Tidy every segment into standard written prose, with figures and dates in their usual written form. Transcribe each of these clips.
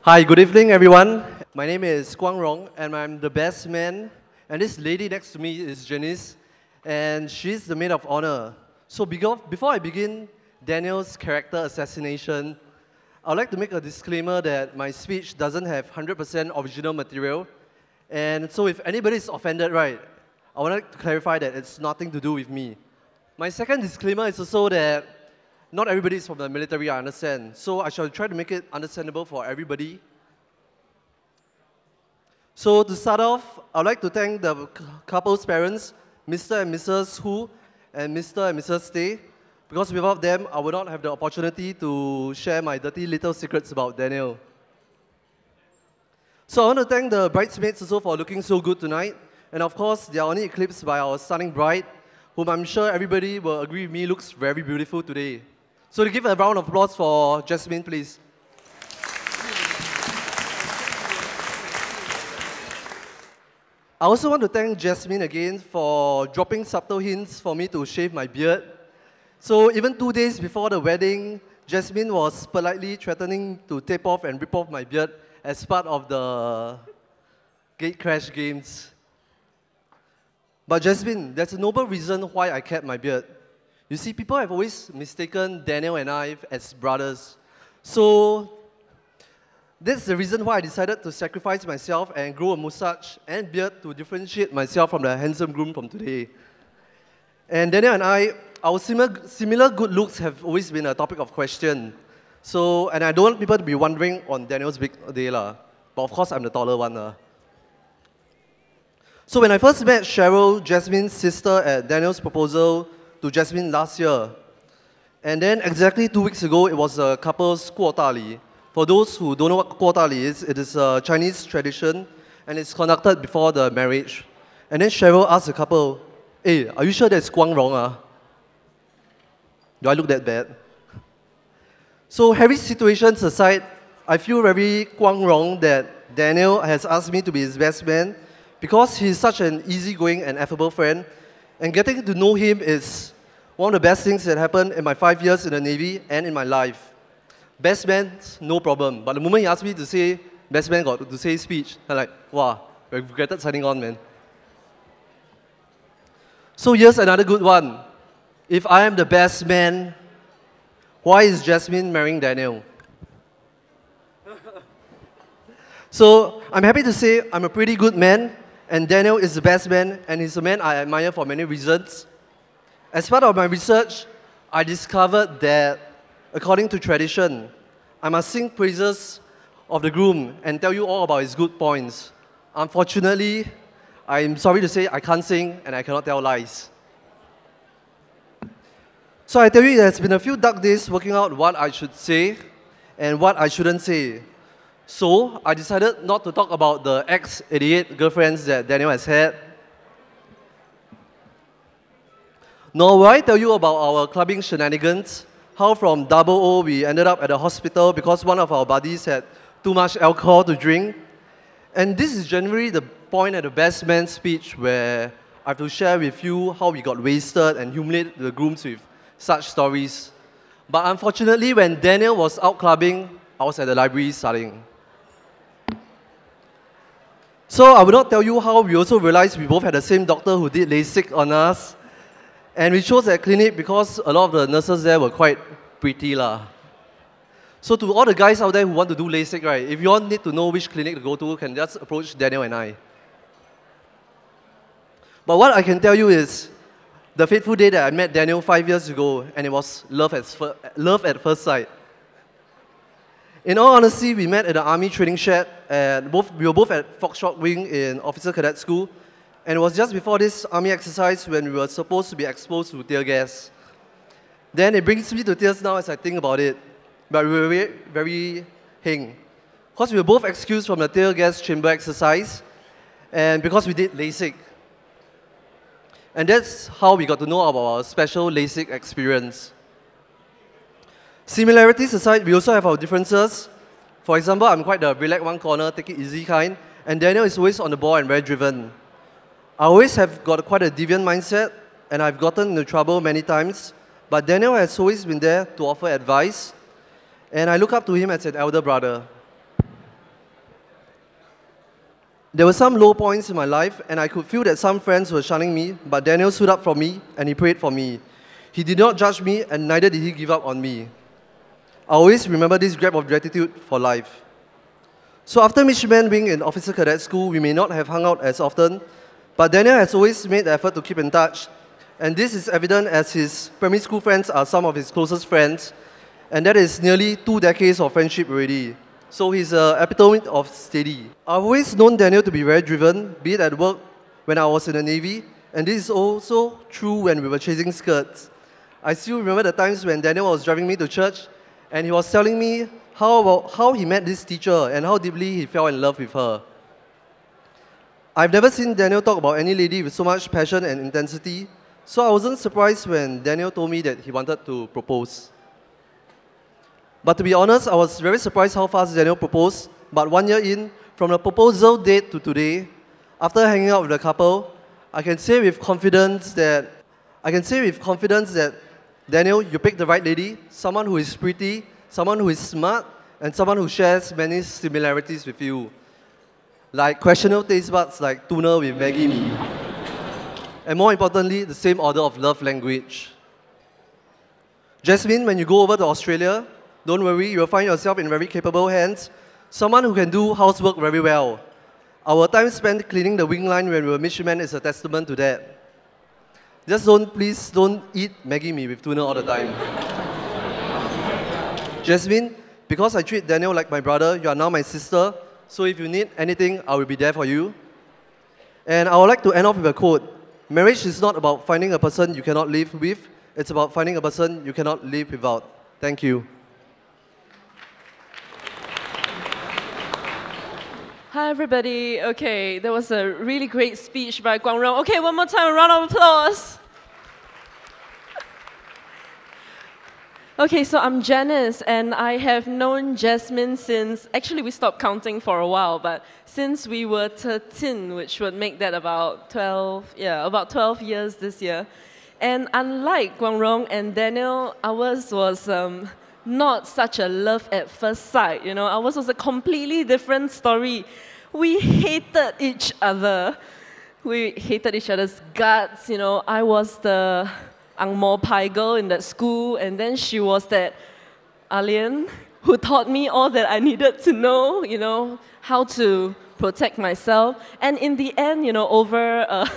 Hi, good evening, everyone. My name is Guang Rong, and I'm the best man. And this lady next to me is Janice, and she's the maid of honor. So before I begin Daniel's character assassination, I'd like to make a disclaimer that my speech doesn't have 100% original material. And so if anybody is offended, right, I would like to clarify that it's nothing to do with me. My second disclaimer is also that not everybody is from the military, I understand. So I shall try to make it understandable for everybody. So to start off, I'd like to thank the couple's parents, Mr. and Mrs. Hu and Mr. and Mrs. Tay, because without them, I would not have the opportunity to share my dirty little secrets about Daniel. So I want to thank the bridesmaids also for looking so good tonight. And of course, they are only eclipsed by our stunning bride, whom I'm sure everybody will agree with me looks very beautiful today. So to give a round of applause for Jasmine, please. I also want to thank Jasmine again for dropping subtle hints for me to shave my beard. So even 2 days before the wedding, Jasmine was politely threatening to tape off and rip off my beard as part of the gate crash games. But Jasmine, there's a noble reason why I kept my beard. You see, people have always mistaken Daniel and I as brothers. So that's the reason why I decided to sacrifice myself and grow a mustache and beard to differentiate myself from the handsome groom from today. And Daniel and I, our similar good looks have always been a topic of question. So, and I don't want people to be wondering on Daniel's big day lah. But of course, I'm the taller one. So when I first met Cheryl, Jasmine's sister, at Daniel's proposal to Jasmine last year, and then exactly 2 weeks ago, it was a couple's kuo li. For those who don't know what kuo li is, it is a Chinese tradition, and it's conducted before the marriage. And then Cheryl asked the couple, "Hey, are you sure that's Guang Rong? Do I look that bad?" So heavy situations aside, I feel very Guang Rong that Daniel has asked me to be his best man because he's such an easygoing and affable friend, and getting to know him is one of the best things that happened in my 5 years in the Navy and in my life. Best man, no problem. But the moment he asked me to say best man got to say speech, I'm like, wow, I regretted signing on, man. So here's another good one. If I am the best man, why is Jasmine marrying Daniel? So I'm happy to say I'm a pretty good man, and Daniel is the best man, and he's a man I admire for many reasons. As part of my research, I discovered that, according to tradition, I must sing praises of the groom and tell you all about his good points. Unfortunately, I'm sorry to say I can't sing and I cannot tell lies. So I tell you, it has been a few dark days working out what I should say and what I shouldn't say. So I decided not to talk about the ex-88 girlfriends that Daniel has had. Nor will I tell you about our clubbing shenanigans, how from double O we ended up at the hospital because one of our buddies had too much alcohol to drink. And this is generally the point at the best man speech where I have to share with you how we got wasted and humiliate the grooms with such stories. But unfortunately, when Daniel was out clubbing, I was at the library studying. So I will not tell you how we also realized we both had the same doctor who did LASIK on us. And we chose that clinic because a lot of the nurses there were quite pretty lah. So to all the guys out there who want to do LASIK, right, if you all need to know which clinic to go to, you can just approach Daniel and I. But what I can tell you is, the fateful day that I met Daniel 5 years ago, and it was love at first sight. In all honesty, we met at the Army training shed, and we were both at Foxtrot Wing in Officer Cadet School, and it was just before this Army exercise when we were supposed to be exposed to tear gas. Then it brings me to tears now as I think about it, but we were very, very heng. Because we were both excused from the tear gas chamber exercise, and because we did LASIK. And that's how we got to know about our special LASIK experience. Similarities aside, we also have our differences. For example, I'm quite the relax one corner, take it easy kind, and Daniel is always on the ball and very driven. I always have got quite a deviant mindset, and I've gotten into trouble many times, but Daniel has always been there to offer advice, and I look up to him as an elder brother. There were some low points in my life, and I could feel that some friends were shunning me, but Daniel stood up for me, and he prayed for me. He did not judge me, and neither did he give up on me. I always remember this grab of gratitude for life. So after midshipman being in officer cadet school, we may not have hung out as often, but Daniel has always made the effort to keep in touch, and this is evident as his primary school friends are some of his closest friends, and that is nearly 2 decades of friendship already. So he's an epitome of steady. I've always known Daniel to be very driven, be it at work when I was in the Navy, and this is also true when we were chasing skirts. I still remember the times when Daniel was driving me to church, and he was telling me how he met this teacher and how deeply he fell in love with her. I've never seen Daniel talk about any lady with so much passion and intensity, so I wasn't surprised when Daniel told me that he wanted to propose. But to be honest, I was very surprised how fast Daniel proposed, but 1 year in, from the proposal date to today, after hanging out with the couple, I can say with confidence that Daniel, you picked the right lady, someone who is pretty, someone who is smart, and someone who shares many similarities with you. Like questionable taste buds like tuna with Maggie mee. And more importantly, the same order of love language. Jasmine, when you go over to Australia, don't worry, you'll find yourself in very capable hands, someone who can do housework very well. Our time spent cleaning the wing line when we were midshipmen is a testament to that. Please don't eat Maggie mee with tuna all the time. Jasmine, because I treat Daniel like my brother, you are now my sister, so if you need anything, I will be there for you. And I would like to end off with a quote. Marriage is not about finding a person you cannot live with, it's about finding a person you cannot live without. Thank you. Hi everybody. Okay, that was a really great speech by Guang Rong. Okay, one more time, a round of applause. Okay, so I'm Janice, and I have known Jasmine since, actually we stopped counting for a while, but since we were 13, which would make that about 12 years this year. And unlike Guang Rong and Daniel, ours was not such a love at first sight, you know. Ours was a completely different story. We hated each other. We hated each other's guts, you know. I was the Ang Mo Pai girl in that school, and then she was that alien who taught me all that I needed to know, you know, how to protect myself. And in the end, you know, over a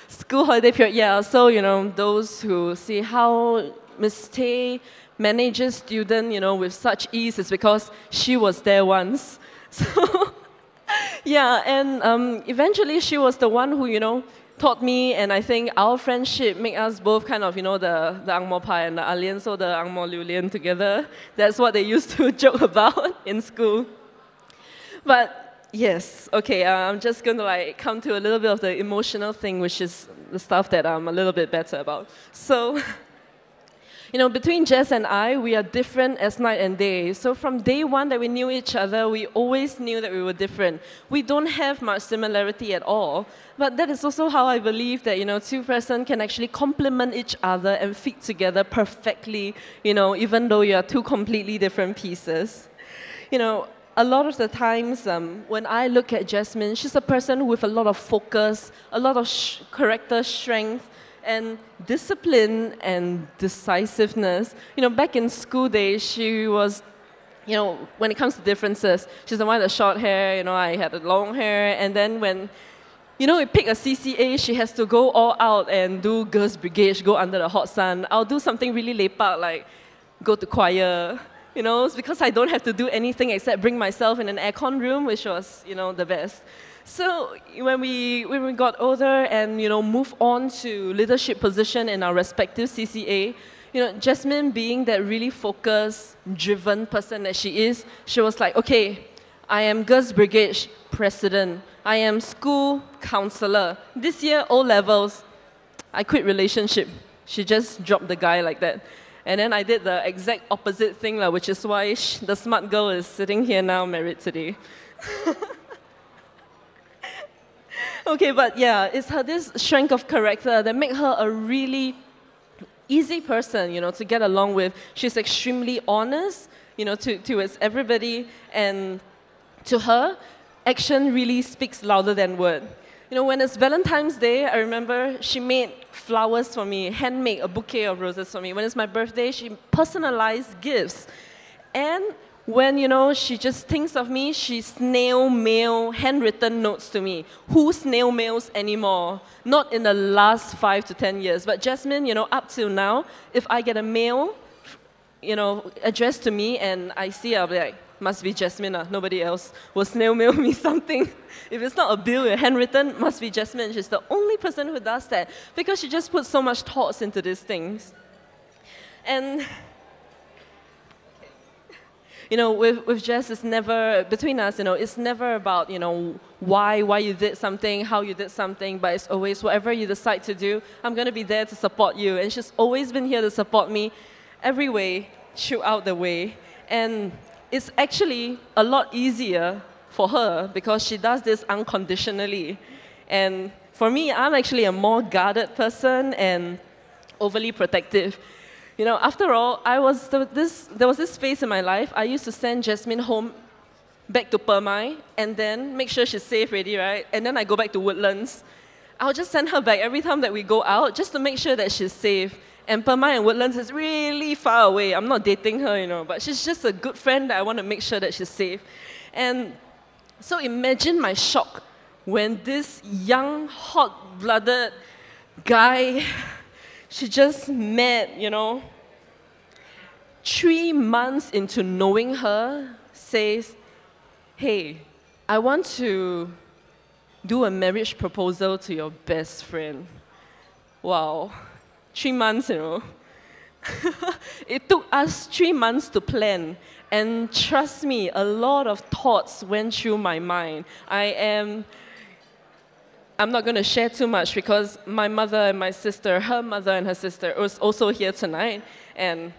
school holiday period, yeah, so, you know, those who see how Miss Tay manages student, you know, with such ease is because she was there once. So, yeah, and eventually she was the one who, you know, taught me, and I think our friendship made us both kind of, you know, the Ang Mo Pai and the alien, so the Ang Mo Liu Lian together. That's what they used to joke about in school. But yes, okay, I'm just going to like come to a little bit of the emotional thing, which is the stuff that I'm a little bit better about. So, you know, between Jess and I, we are different as night and day. So from day one that we knew each other, we always knew that we were different. We don't have much similarity at all. But that is also how I believe that, you know, two persons can actually complement each other and fit together perfectly, you know, even though you are two completely different pieces. You know, a lot of the times when I look at Jasmine, she's a person with a lot of focus, a lot of character strength, and discipline and decisiveness. You know, back in school days, she was, you know, when it comes to differences, she's the one with the short hair, you know, I had the long hair, and then when, you know, we pick a CCA, she has to go all out and do girls' brigade, go under the hot sun. I'll do something really lepak, like go to choir, you know, it's because I don't have to do anything except bring myself in an aircon room, which was, you know, the best. So when we got older and, you know, moved on to leadership position in our respective CCA, you know, Jasmine being that really focused, driven person that she is, she was like, okay, I am Girls' Brigade president. I am school counselor. This year, O-levels, I quit relationship. She just dropped the guy like that. And then I did the exact opposite thing, which is why the smart girl is sitting here now, married today. Okay, but yeah, it's her this strength of character that make her a really easy person, you know, to get along with. She's extremely honest, you know, towards everybody, and to her, action really speaks louder than word. You know, when it's Valentine's Day, I remember she made flowers for me, handmade a bouquet of roses for me. When it's my birthday, she personalized gifts. And when, you know, she just thinks of me, she snail mail handwritten notes to me. Who snail mails anymore? Not in the last 5 to 10 years. But Jasmine, you know, up till now, if I get a mail, you know, addressed to me and I see, I'll be like, must be Jasmine, nobody else will snail mail me something. If it's not a bill, a handwritten, must be Jasmine. She's the only person who does that because she just puts so much thoughts into these things. And, you know, with Jess, it's never, between us, you know, it's never about, you know, why you did something, how you did something, but it's always whatever you decide to do, I'm going to be there to support you. And she's always been here to support me every way, throughout the way. And it's actually a lot easier for her because she does this unconditionally. And for me, I'm actually a more guarded person and overly protective. You know, after all, there was this phase in my life, I used to send Jasmine home back to Permai and then make sure she's safe ready, right? And then I go back to Woodlands. I'll just send her back every time that we go out just to make sure that she's safe. And Permai and Woodlands is really far away. I'm not dating her, you know, but she's just a good friend that I want to make sure that she's safe. And so imagine my shock when this young, hot-blooded guy, she just met, you know, 3 months into knowing her, says, hey, I want to do a marriage proposal to your best friend. Wow. 3 months, you know. It took us 3 months to plan. And trust me, a lot of thoughts went through my mind. I'm not going to share too much because my mother and my sister, her mother and her sister, was also here tonight. And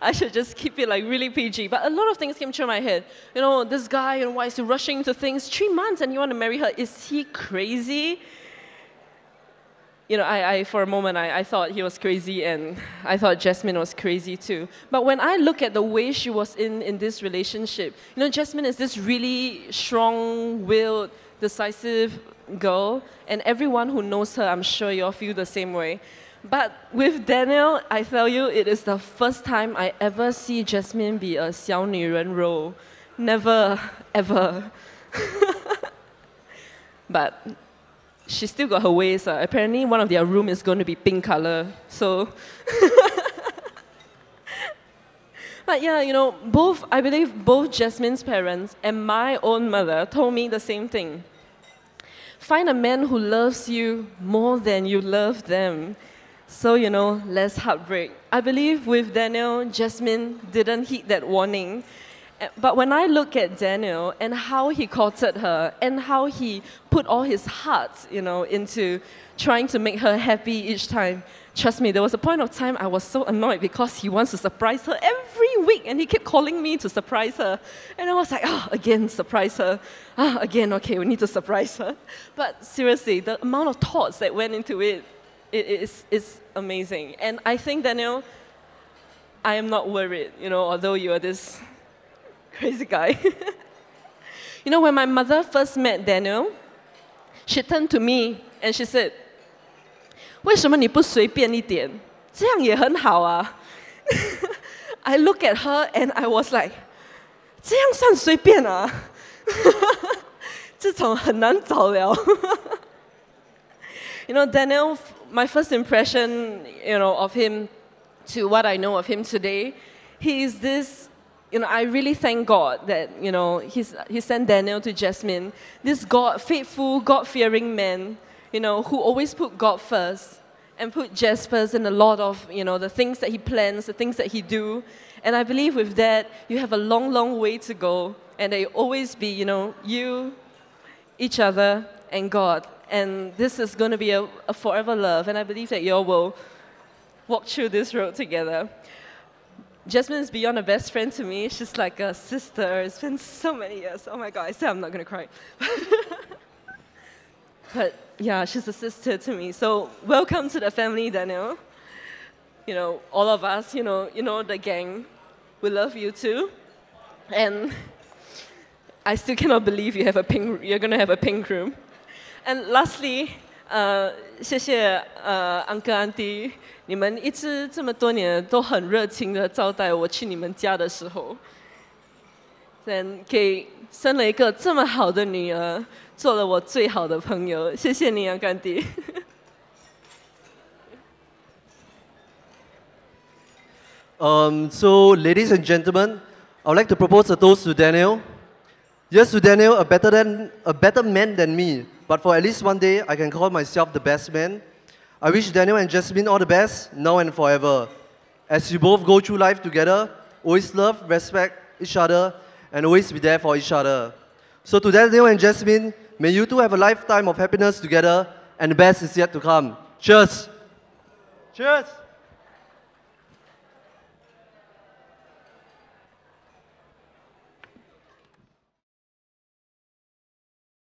I should just keep it like really PG. But a lot of things came through my head. You know, this guy, and why is he rushing into things? 3 months and you want to marry her? Is he crazy? You know, for a moment, I thought he was crazy, and I thought Jasmine was crazy too. But when I look at the way she was in this relationship, you know, Jasmine is this really strong-willed, decisive girl, and everyone who knows her, I'm sure you all feel the same way. But with Daniel, I tell you, it is the first time I ever see Jasmine be a 小女人 role. Never, ever. But she still got her ways. Apparently, one of their room is going to be pink color. So, but yeah, you know, I believe both Jasmine's parents and my own mother told me the same thing. Find a man who loves you more than you love them. So, you know, less heartbreak. I believe with Daniel, Jasmine didn't heed that warning. But when I look at Daniel and how he courted her and how he put all his heart, you know, into trying to make her happy each time, trust me, there was a point of time I was so annoyed because he wants to surprise her every week and he kept calling me to surprise her. And I was like, again, surprise her. Again, okay, we need to surprise her. But seriously, the amount of thoughts that went into it is amazing. And I think, Daniel, I am not worried, you know, although you are this crazy guy. You know, when my mother first met Daniel, she turned to me and she said, 为什么你不随便一点？这样也很好啊。I look at her and I was like, 这样算随便啊？这种很难找了。You know, Daniel, my first impression, you know, of him to what I know of him today, he is this, you know, I really thank God that, you know, he sent Daniel to Jasmine, this faithful, God-fearing man, you know, who always put God first and put Jess first in a lot of, you know, the things that he plans, the things that he do. And I believe with that, you have a long, long way to go. And they always be, you know, you, each other, and God. And this is going to be a forever love. And I believe that you all will walk through this road together. Jasmine is beyond a best friend to me. She's like a sister. It's been so many years. Oh my God, I said I'm not going to cry. But yeah, she's a sister to me. So welcome to the family, Daniel. You know, all of us, you know the gang. We love you too. And I still cannot believe you're going to have a pink room. And lastly, 谢谢uncle auntie， 你们一直这么多年都很热情的招待我去你们家的时候，给生了一个这么好的女儿，做了我最好的朋友，谢谢你uncle auntie。So, ladies and gentlemen, I would like to propose a toast to Daniel. Yes, to Daniel, a better man than me, but for at least one day, I can call myself the best man. I wish Daniel and Jasmine all the best, now and forever. As you both go through life together, always love, respect each other, and always be there for each other. So to Daniel and Jasmine, may you two have a lifetime of happiness together, and the best is yet to come. Cheers! Cheers!